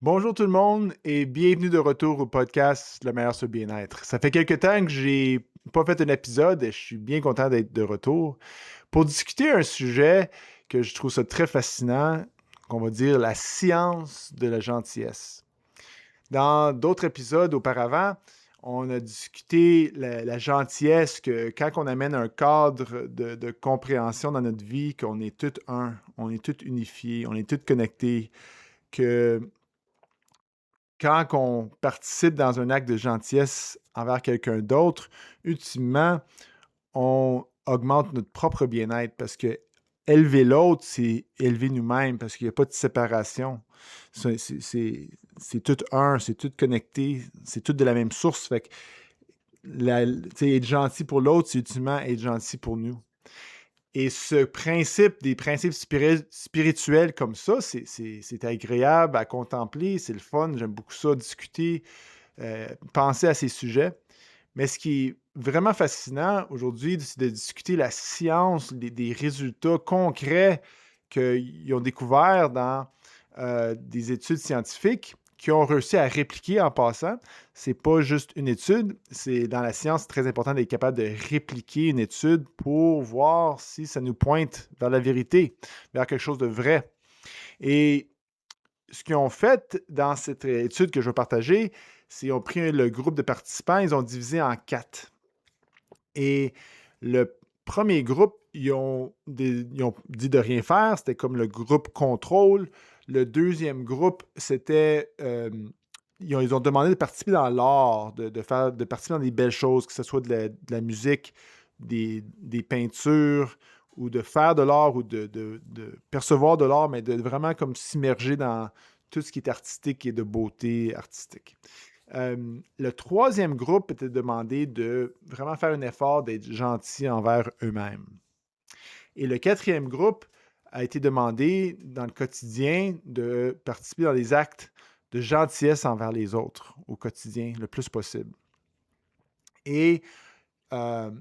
Bonjour tout le monde et bienvenue de retour au podcast Le meilleur sur le bien-être. Ça fait quelque temps que j'ai pas fait un épisode et je suis bien content d'être de retour pour discuter un sujet que je trouve ça très fascinant, qu'on va dire la science de la gentillesse. Dans d'autres épisodes auparavant, on a discuté la gentillesse, que quand on amène un cadre de compréhension dans notre vie, qu'on est tout un, on est tout unifié, on est tout connecté, que quand on participe dans un acte de gentillesse envers quelqu'un d'autre, ultimement, on augmente notre propre bien-être parce que élever l'autre, c'est élever nous-mêmes parce qu'il n'y a pas de séparation. C'est tout un, c'est tout connecté, c'est tout de la même source. Fait que être gentil pour l'autre, c'est ultimement être gentil pour nous. Et ce principe, des principes spirituels comme ça, c'est agréable à contempler, c'est le fun, j'aime beaucoup ça, discuter, penser à ces sujets. Mais ce qui est vraiment fascinant aujourd'hui, c'est de discuter la science, des résultats concrets qu'ils ont découverts dans des études scientifiques qui ont réussi à répliquer en passant. C'est pas juste une étude, c'est dans la science, c'est très important d'être capable de répliquer une étude pour voir si ça nous pointe vers la vérité, vers quelque chose de vrai. Et ce qu'ils ont fait dans cette étude que je vais partager, c'est qu'ils ont pris le groupe de participants, ils ont divisé en 4. Et le premier groupe, ils ont dit de rien faire, c'était comme le groupe contrôle. Le deuxième groupe, c'était, ils ont demandé de participer dans l'art, de participer dans des belles choses, que ce soit de la musique, des peintures, ou de faire de l'art, ou de percevoir de l'art, mais de vraiment comme s'immerger dans tout ce qui est artistique et de beauté artistique. Le troisième groupe était demandé de vraiment faire un effort d'être gentil envers eux-mêmes. Et le quatrième groupe a été demandé dans le quotidien de participer dans des actes de gentillesse envers les autres au quotidien le plus possible. Et euh,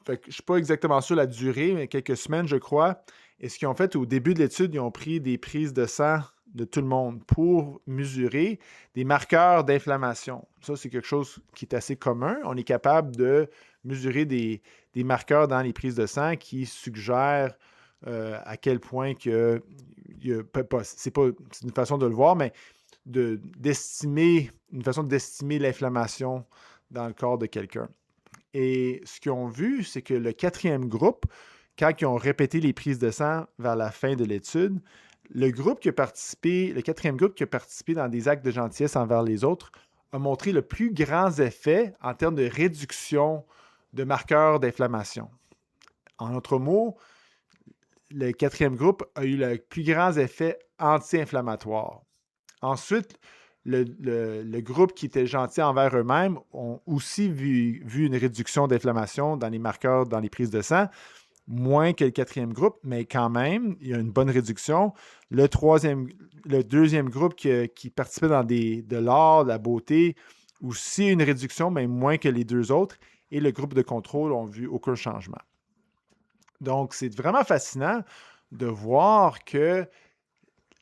fait que je ne suis pas exactement sûr la durée, mais quelques semaines, je crois. Et ce qu'ils ont fait au début de l'étude, ils ont pris des prises de sang de tout le monde pour mesurer des marqueurs d'inflammation. Ça, c'est quelque chose qui est assez commun. On est capable de mesurer des marqueurs dans les prises de sang qui suggèrent à quel point que c'est une façon de le voir, mais une façon d'estimer l'inflammation dans le corps de quelqu'un. Et ce qu'ils ont vu, c'est que le quatrième groupe, quand ils ont répété les prises de sang vers la fin de l'étude, le quatrième groupe qui a participé dans des actes de gentillesse envers les autres, a montré le plus grand effet en termes de réduction de marqueurs d'inflammation. En d'autres mots, le quatrième groupe a eu le plus grand effet anti-inflammatoire. Ensuite, le groupe qui était gentil envers eux-mêmes ont aussi vu une réduction d'inflammation dans les marqueurs, dans les prises de sang, moins que le quatrième groupe, mais quand même, il y a une bonne réduction. Le deuxième groupe qui participait dans de l'art, de la beauté, aussi une réduction, mais moins que les deux autres. Et le groupe de contrôle n'ont vu aucun changement. Donc, c'est vraiment fascinant de voir que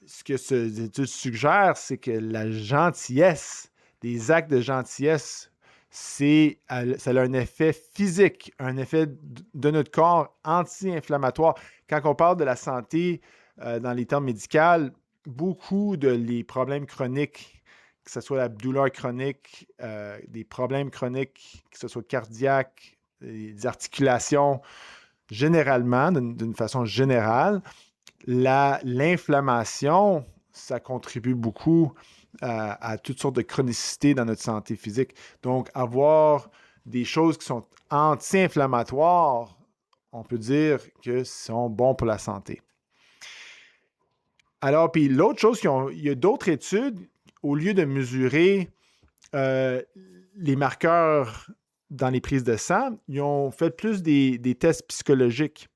ce que ces études suggèrent, c'est que la gentillesse, des actes de gentillesse, ça a un effet physique, un effet de notre corps anti-inflammatoire. Quand on parle de la santé dans les termes médicaux, beaucoup de les problèmes chroniques, que ce soit la douleur chronique, des problèmes chroniques, que ce soit cardiaques, des articulations, généralement, d'une façon générale, l'inflammation, ça contribue beaucoup à toutes sortes de chronicité dans notre santé physique. Donc, avoir des choses qui sont anti-inflammatoires, on peut dire que sont bons pour la santé. Alors, puis l'autre chose, il y a d'autres études, au lieu de mesurer euh, les marqueurs dans les prises de sang, ils ont fait plus des tests psychologiques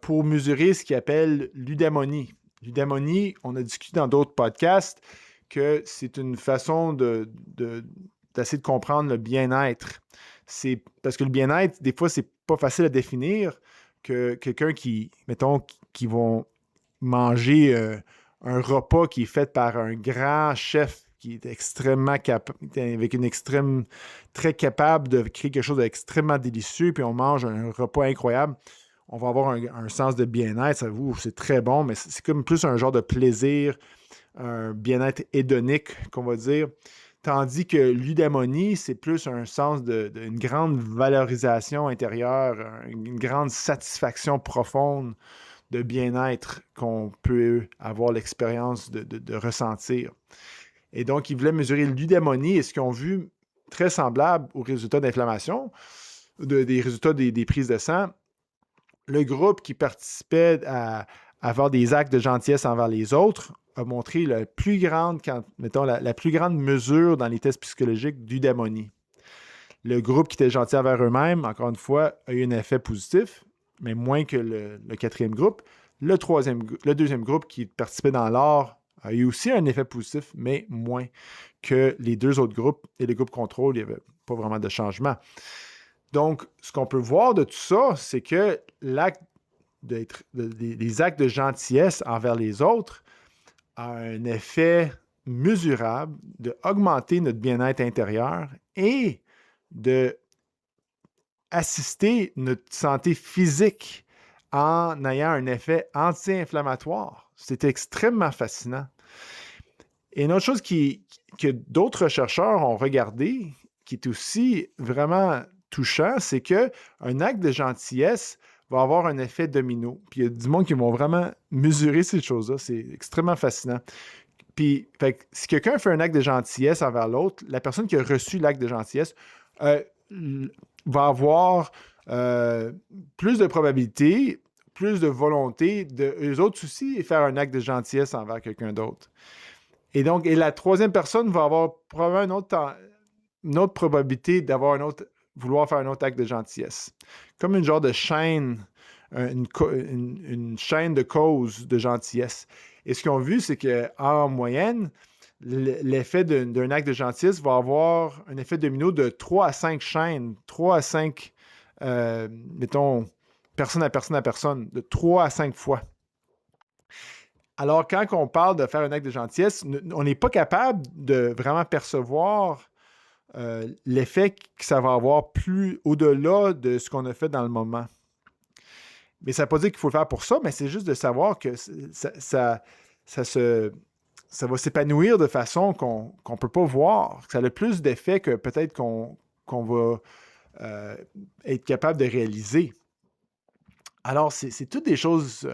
pour mesurer ce qu'ils appellent l'eudaimonie. L'eudaimonie, on a discuté dans d'autres podcasts que c'est une façon d'essayer de comprendre le bien-être. C'est parce que le bien-être, des fois, c'est pas facile à définir que quelqu'un mettons, qui vont manger un repas qui est fait par un grand chef qui est extrêmement avec une extrême, très capable de créer quelque chose d'extrêmement délicieux, puis on mange un repas incroyable, on va avoir un sens de bien-être. Ça, c'est très bon, mais c'est comme plus un genre de plaisir, un bien-être hédonique, qu'on va dire. Tandis que l'eudaimonie, c'est plus un sens d'une grande valorisation intérieure, une grande satisfaction profonde de bien-être qu'on peut avoir l'expérience de ressentir. Et donc, ils voulaient mesurer l'eudaimonie et ce qu'ils ont vu très semblable aux résultats d'inflammation, des résultats des prises de sang. Le groupe qui participait à avoir des actes de gentillesse envers les autres a montré la plus grande, la plus grande mesure dans les tests psychologiques d'eudaimonie. Le groupe qui était gentil envers eux-mêmes, encore une fois, a eu un effet positif, mais moins que le quatrième groupe. Le deuxième groupe qui participait dans l'art a eu aussi un effet positif, mais moins que les deux autres groupes. Et le groupe contrôle, il n'y avait pas vraiment de changement. Donc, ce qu'on peut voir de tout ça, c'est que les actes de gentillesse envers les autres a un effet mesurable d'augmenter notre bien-être intérieur et de assister notre santé physique en ayant un effet anti-inflammatoire. C'est extrêmement fascinant. Et une autre chose que d'autres chercheurs ont regardé, qui est aussi vraiment touchant, c'est qu'un acte de gentillesse va avoir un effet domino. Puis il y a du monde qui vont vraiment mesurer ces choses-là. C'est extrêmement fascinant. Puis, si quelqu'un fait un acte de gentillesse envers l'autre, la personne qui a reçu l'acte de gentillesse euh, va avoir plus de probabilité, plus de volonté de eux autres aussi faire un acte de gentillesse envers quelqu'un d'autre. Et donc, la troisième personne va avoir probablement une autre probabilité vouloir faire un autre acte de gentillesse. Comme une genre de chaîne, une chaîne de causes de gentillesse. Et ce qu'ils ont vu, c'est qu'en moyenne, l'effet d'un acte de gentillesse va avoir un effet domino de 3 à 5 chaînes, 3 à 5, mettons, personne à personne à personne, de 3 à 5 fois. Alors, quand on parle de faire un acte de gentillesse, on n'est pas capable de vraiment percevoir l'effet que ça va avoir plus au-delà de ce qu'on a fait dans le moment. Mais ça ne veut pas dire qu'il faut le faire pour ça, mais c'est juste de savoir que ça va s'épanouir de façon qu'on ne peut pas voir. Ça a plus d'effet que peut-être qu'on va être capable de réaliser. Alors, c'est toutes des choses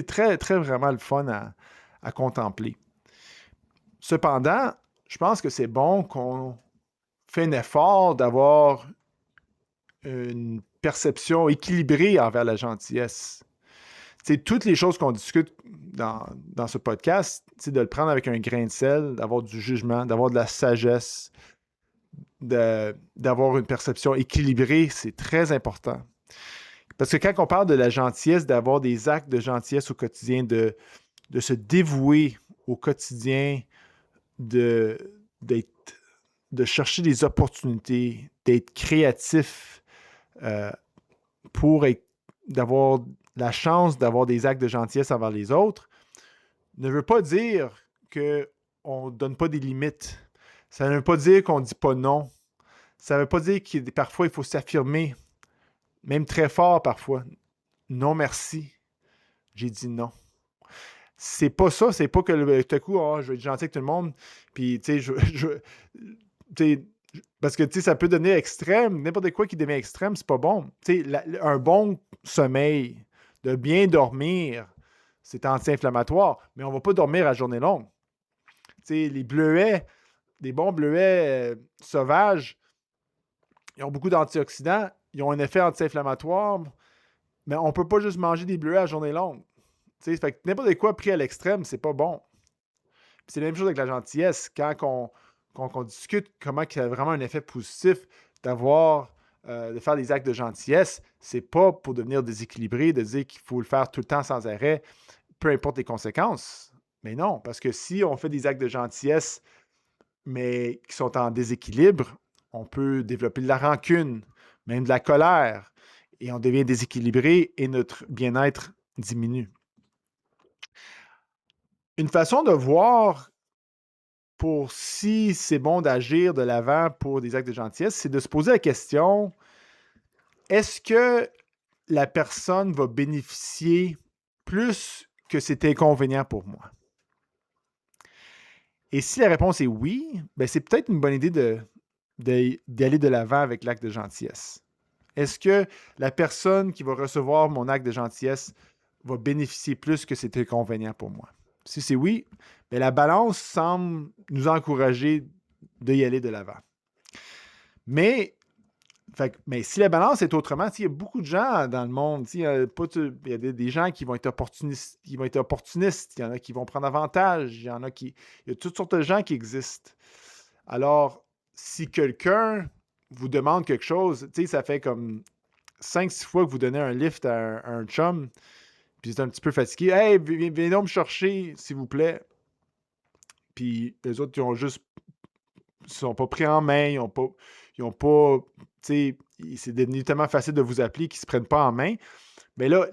très, très vraiment le fun à contempler. Cependant, je pense que c'est bon qu'on fait un effort d'avoir une perception équilibrée envers la gentillesse. Toutes les choses qu'on discute dans ce podcast, de le prendre avec un grain de sel, d'avoir du jugement, d'avoir de la sagesse, d'avoir une perception équilibrée, c'est très important. Parce que quand on parle de la gentillesse, d'avoir des actes de gentillesse au quotidien, de se dévouer au quotidien, de chercher des opportunités, d'être créatif pour d'avoir la chance d'avoir des actes de gentillesse envers les autres, ne veut pas dire qu'on ne donne pas des limites. Ça ne veut pas dire qu'on ne dit pas non. Ça ne veut pas dire que parfois il faut s'affirmer, même très fort parfois. Non, merci. J'ai dit non. C'est pas ça, c'est pas que tout à coup, je vais être gentil avec tout le monde, puis tu sais, parce que ça peut devenir extrême, n'importe quoi qui devient extrême, c'est pas bon. Un bon sommeil, de bien dormir, c'est anti-inflammatoire, mais on va pas dormir à journée longue. Les bleuets, des bons bleuets sauvages, ils ont beaucoup d'antioxydants, ils ont un effet anti-inflammatoire, mais on peut pas juste manger des bleuets à journée longue. Fait que n'importe quoi pris à l'extrême, c'est pas bon. Puis c'est la même chose avec la gentillesse. Quand on discute comment il y a vraiment un effet positif de faire des actes de gentillesse, c'est pas pour devenir déséquilibré, de dire qu'il faut le faire tout le temps sans arrêt, peu importe les conséquences. Mais non, parce que si on fait des actes de gentillesse, mais qui sont en déséquilibre, on peut développer de la rancune, même de la colère, et on devient déséquilibré et notre bien-être diminue. Une façon de voir pour si c'est bon d'agir de l'avant pour des actes de gentillesse, c'est de se poser la question, est-ce que la personne va bénéficier plus que c'est inconvénient pour moi? Et si la réponse est oui, ben c'est peut-être une bonne idée d'aller de l'avant avec l'acte de gentillesse. Est-ce que la personne qui va recevoir mon acte de gentillesse va bénéficier plus que c'est inconvénient pour moi? Si c'est oui, bien la balance semble nous encourager d'y aller de l'avant. Mais si la balance est autrement, il y a beaucoup de gens dans le monde, il y a des gens qui vont être opportunistes, il y en a qui vont prendre avantage, il y a toutes sortes de gens qui existent. Alors, si quelqu'un vous demande quelque chose, ça fait comme 5-6 fois que vous donnez un lift à un chum, puis c'est un petit peu fatigué. Hey, viens donc me chercher, s'il vous plaît. Puis les autres, ils sont pas pris en main, ils ont pas, c'est devenu tellement facile de vous appeler qu'ils ne se prennent pas en main. Mais là,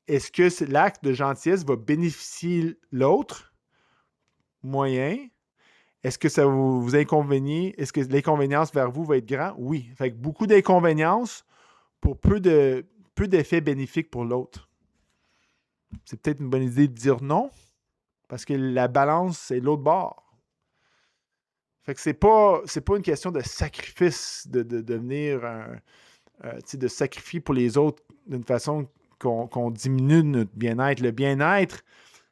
est-ce que l'acte de gentillesse va bénéficier l'autre? Moyen. Est-ce que ça vous inconvénient? Est-ce que l'inconvénience vers vous va être grand? Oui. Fait que beaucoup d'inconvéniences pour peu d'effets bénéfiques pour l'autre. C'est peut-être une bonne idée de dire non, parce que la balance, c'est l'autre bord. Fait que c'est pas une question de sacrifice, de devenir de sacrifier pour les autres d'une façon qu'on diminue notre bien-être. Le bien-être,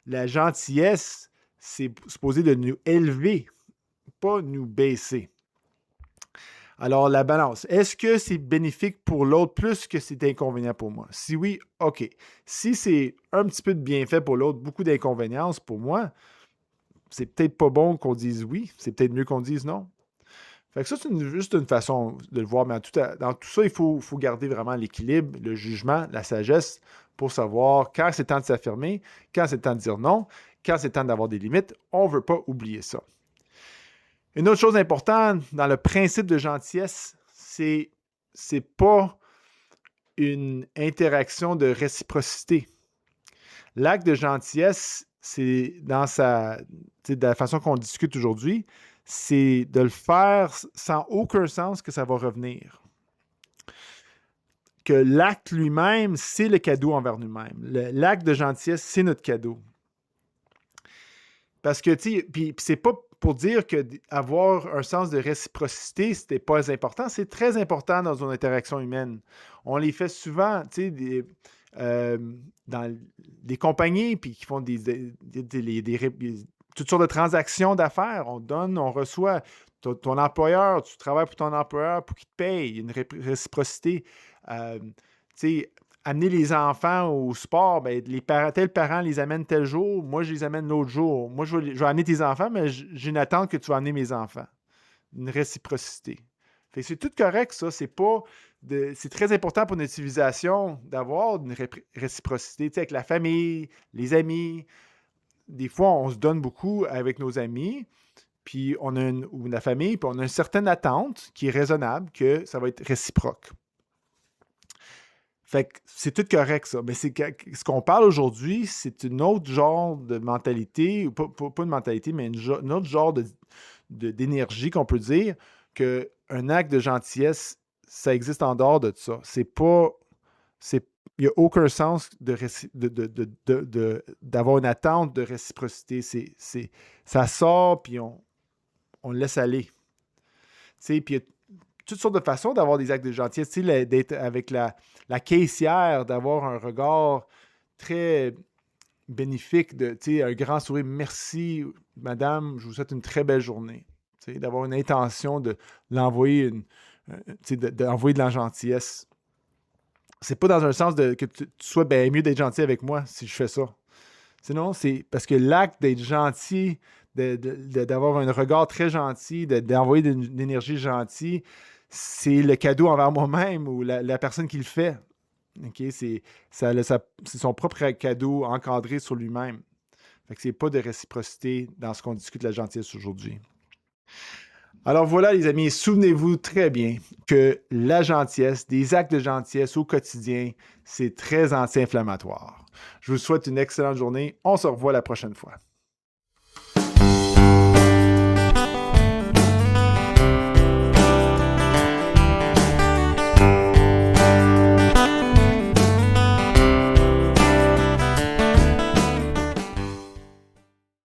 la gentillesse, c'est supposé de nous élever, pas nous baisser. Alors, la balance. Est-ce que c'est bénéfique pour l'autre plus que c'est inconvénient pour moi? Si oui, OK. Si c'est un petit peu de bienfait pour l'autre, beaucoup d'inconvéniences pour moi, c'est peut-être pas bon qu'on dise oui. C'est peut-être mieux qu'on dise non. Fait que ça, c'est juste une façon de le voir. Mais dans tout ça, il faut garder vraiment l'équilibre, le jugement, la sagesse pour savoir quand c'est temps de s'affirmer, quand c'est temps de dire non, quand c'est temps d'avoir des limites. On ne veut pas oublier ça. Une autre chose importante dans le principe de gentillesse, c'est pas une interaction de réciprocité. L'acte de gentillesse, c'est dans de la façon qu'on discute aujourd'hui, c'est de le faire sans aucun sens que ça va revenir. Que l'acte lui-même, c'est le cadeau envers nous-mêmes. L'acte de gentillesse, c'est notre cadeau. Parce que, puis c'est pas pour dire qu'avoir un sens de réciprocité, c'était pas important. C'est très important dans une interaction humaine. On les fait souvent, dans des compagnies, puis qui font toutes sortes de transactions d'affaires. On donne, on reçoit. Ton employeur, tu travailles pour ton employeur pour qu'il te paye. Il y a une réciprocité. Amener les enfants au sport, ben, tel parent les amène tel jour, moi je les amène l'autre jour. Moi, je vais amener tes enfants, mais j'ai une attente que tu vas amener mes enfants. Une réciprocité. Fait que c'est tout correct, ça. C'est très important pour notre civilisation d'avoir une réciprocité avec la famille, les amis. Des fois, on se donne beaucoup avec nos amis, puis ou la famille, puis on a une certaine attente qui est raisonnable que ça va être réciproque. Fait que c'est tout correct, ça. Mais ce qu'on parle aujourd'hui, c'est une autre genre de mentalité, ou pas une mentalité, mais un autre genre d'énergie qu'on peut dire qu'un acte de gentillesse, ça existe en dehors de ça. Il n'y a aucun sens d'avoir une attente de réciprocité. Ça sort, puis on le laisse aller. Puis il y a toutes sortes de façons d'avoir des actes de gentillesse. D'être avec la caissière, d'avoir un regard très bénéfique, un grand sourire. Merci, madame, je vous souhaite une très belle journée. D'avoir une intention de l'envoyer, d'envoyer de la gentillesse. C'est pas dans un sens que tu sois bien mieux d'être gentil avec moi si je fais ça. Sinon, c'est parce que l'acte d'être gentil, d'avoir un regard très gentil, d'envoyer de l'énergie gentille, c'est le cadeau envers moi-même ou la personne qui le fait. Okay? C'est son propre cadeau encadré sur lui-même. Fait que c'est pas de réciprocité dans ce qu'on discute de la gentillesse aujourd'hui. Alors voilà, les amis, souvenez-vous très bien que la gentillesse, des actes de gentillesse au quotidien, c'est très anti-inflammatoire. Je vous souhaite une excellente journée. On se revoit la prochaine fois.